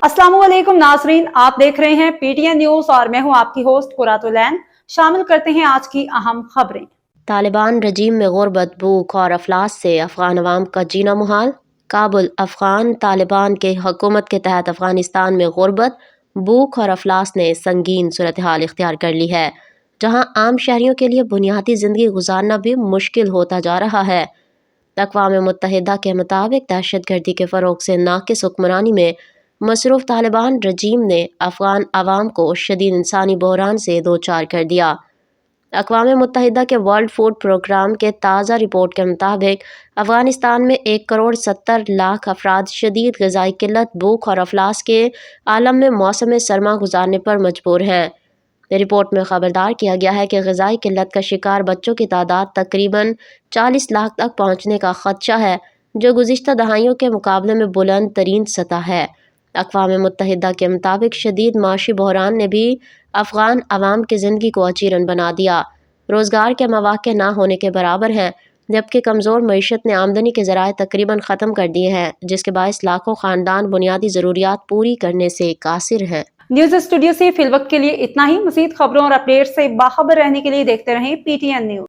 अस्सलाम वालेकुम नाजरीन, आप देख रहे हैं पीटीएन न्यूज और मैं हूं आपकी होस्ट कुरातुलैन। शामिल करते हैं आज की अहम खबरें। तालिबान रजीम में गुर्बत, भूख और अफलास से अफगान अवाम का जीना मुहाल। काबुल। अफगान तालिबान के हुकूमत के तहत अफगानिस्तान में गुर्बत, भूख और अफलास ने संगीन सूरत हाल इख्तियार कर ली है, जहाँ आम शहरियों के लिए बुनियादी ज़िंदगी गुजारना भी मुश्किल होता जा रहा है। अक़वाम मुत्तहिदा के मुताबिक दहशत गर्दी के फ़रोग़ से नाक़िस हुक्मरानी में मसरूफ़ तालिबान रजीम ने अफ़गान आवाम को शदीद इंसानी बहरान से दो चार कर दिया। अक़वाम मुत्तहिदा के वर्ल्ड फूड प्रोग्राम के ताज़ा रिपोर्ट के मुताबिक अफ़गानिस्तान में 1,70,00,000 अफराद शदीद ग़िज़ाई किल्लत, भूख और अफलास के आलम में मौसम सरमा गुजारने पर मजबूर हैं। रिपोर्ट में ख़बरदार किया गया है कि ग़िज़ाई किल्लत का शिकार बच्चों की तादाद तकरीबन 40 लाख तक पहुँचने का ख़दशा है, जो गुज़िश्ता दहाइयों के मुकाबले में बुलंद तरीन सतह है। अक़वाम मुत्तहिदा के मुताबिक शदीद माशी बहरान ने भी अफ़गान आवाम की ज़िंदगी को अचीरन बना दिया। रोज़गार के मौक़े ना होने के बराबर हैं, जबकि कमज़ोर मईशत ने आमदनी के ज़राए तकरीबन ख़त्म कर दिए हैं, जिसके बायस लाखों ख़ानदान बुनियादी ज़रूरियात पूरी करने से कासिर हैं। न्यूज स्टूडियो से फिलवक्त के लिए इतना ही। मज़ीद खबरों और अपडेट से बाखबर रहने के लिए देखते रहें पीटीएन न्यूज।